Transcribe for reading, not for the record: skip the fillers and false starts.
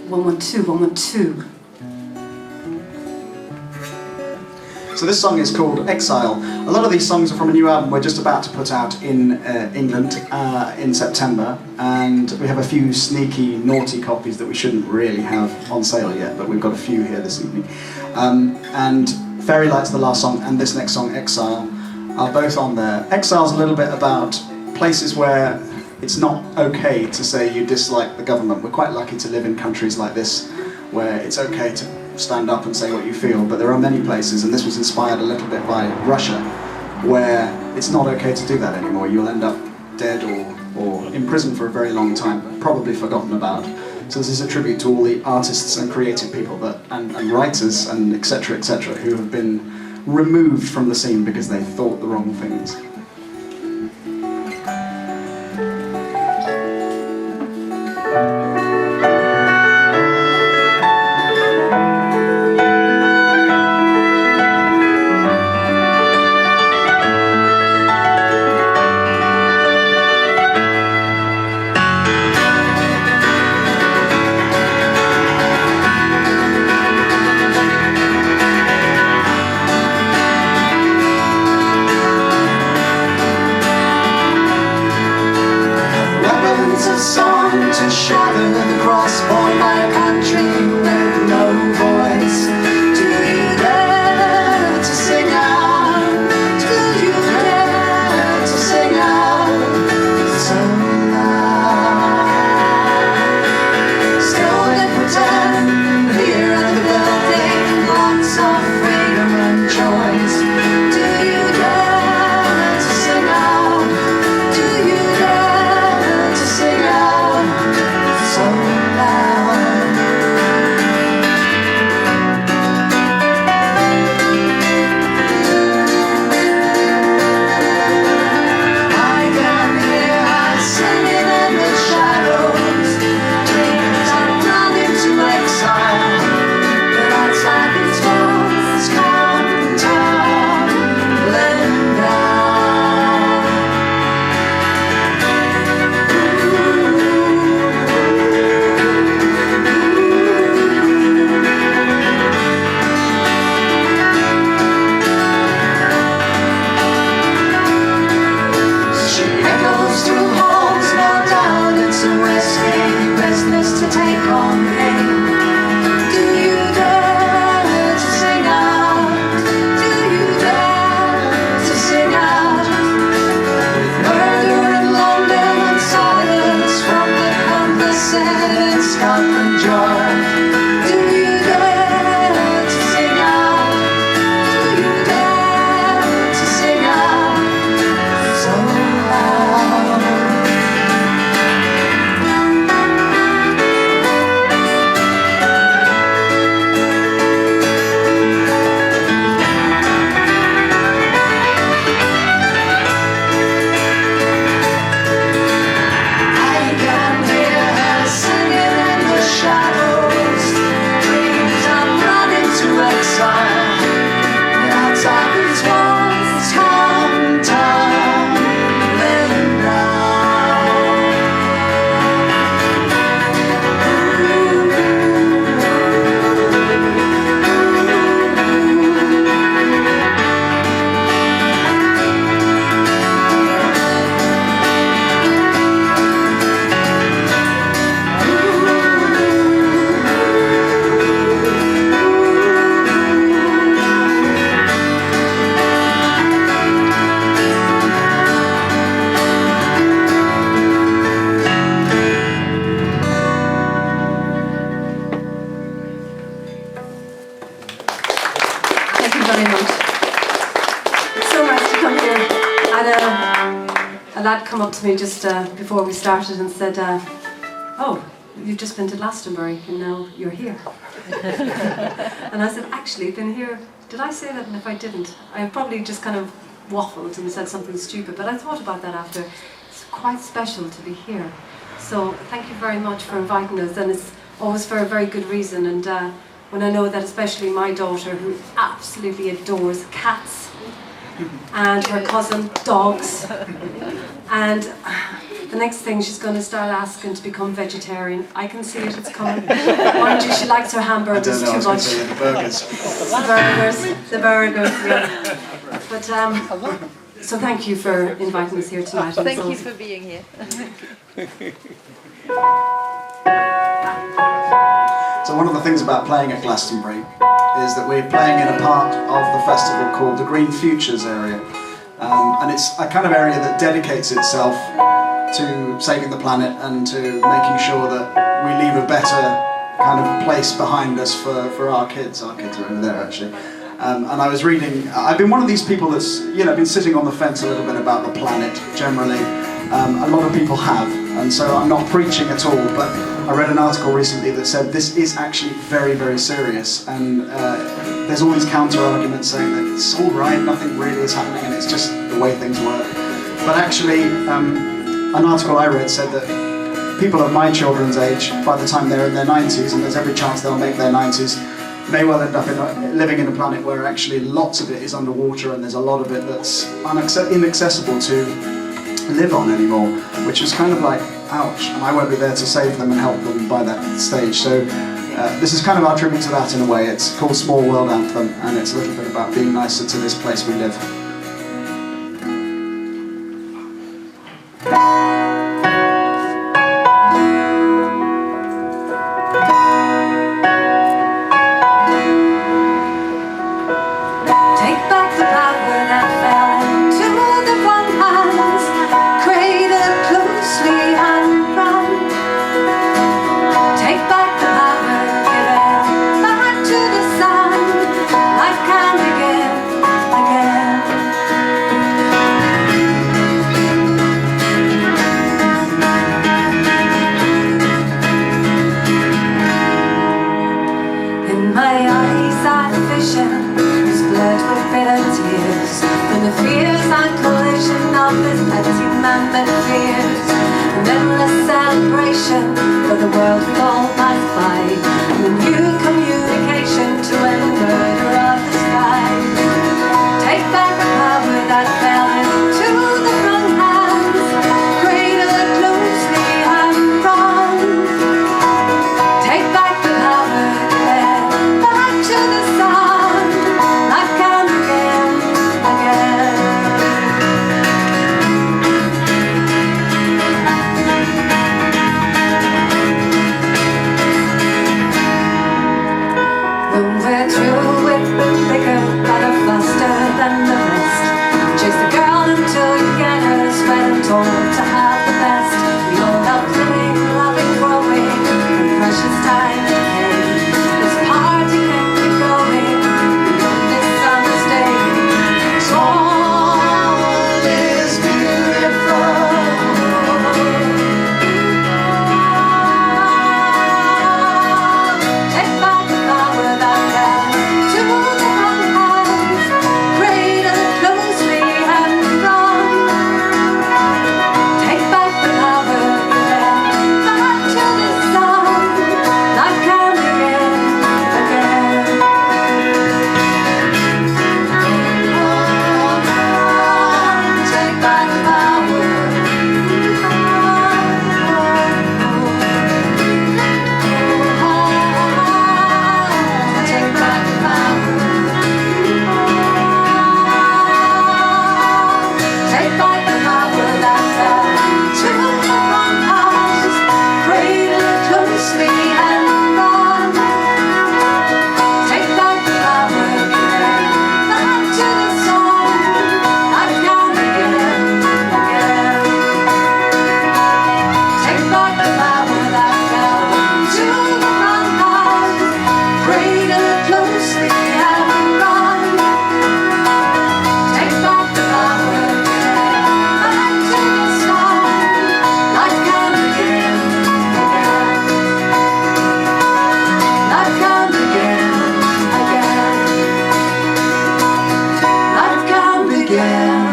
112, 112. So this song is called Exile. A lot of these songs are from a new album we're just about to put out in England in September, and we have a few sneaky, naughty copies that we shouldn't really have on sale yet, but we've got a few here this evening. And Fairy Light's the last song, and this next song, Exile, are both on there. Exile's a little bit about places where it's not okay to say you dislike the government. We're quite lucky to live in countries like this where it's okay to stand up and say what you feel, but there are many places, and this was inspired a little bit by Russia, where it's not okay to do that anymore. You'll end up dead or in prison for a very long time, probably forgotten about. So this is a tribute to all the artists and creative people and writers and etc. who have been removed from the scene because they thought the wrong things. To shatter the cross borne by a country with no voice. Do you dare to sing out? Do you dare to sing out so loud? Still they pretend here in the building, lots of freedom and choice. Do you dare to sing out? Do you dare to sing out so loud? I can hear her singing in the shadows, dreams are running to exile, but outside these walls come tumbling down. She echoes through halls, no doubt it's a risky business to take on me. Do you dare to sing out? Do you dare to sing out? With murder in London and silence from the complicit in Scotland Yard. Do you dare to sing out? Do you dare to sing out so loud? I can hear her singing in the shadows, dreams are running to exile, and outside these walls come tumbling down. Thank you very much. It's so nice to come here. And a lad come up to me just before we started and said, oh, you've just been to Glastonbury and now you're here. And I said, actually, I've been here. Did I say that? And if I didn't, I probably just kind of waffled and said something stupid, but I thought about that after. It's quite special to be here. So thank you very much for inviting us, and it's always for a very good reason. And when I know that especially my daughter, who absolutely adores cats, and her cousin, dogs, and the next thing she's going to start asking to become vegetarian. I can see it, it's coming. Mind you, she likes her hamburgers too much. The burgers. The burgers, yeah. But, so thank you for inviting us here tonight. Thank you for being here. So one of the things about playing at Glastonbury is that we're playing in a part of the festival called the Green Futures area. And it's a kind of area that dedicates itself to saving the planet and to making sure that we leave a better kind of place behind us for our kids. Our kids are over there actually. And I was reading, I've been one of these people that's, been sitting on the fence a little bit about the planet generally. A lot of people have, and so I'm not preaching at all, but I read an article recently that said this is actually very, very serious, and there's all these counter-arguments saying that it's all right, nothing really is happening, and it's just the way things work. But actually, an article I read said that people of my children's age, by the time they're in their 90s, and there's every chance they'll make their 90s, may well end up living in a planet where actually lots of it is underwater, and there's a lot of it that's inaccessible to live on anymore, which is kind of like, ouch, and I won't be there to save them and help them by that stage. So this is kind of our tribute to that in a way. It's called Small World Anthem, and it's a little bit about being nicer to this place we live. again.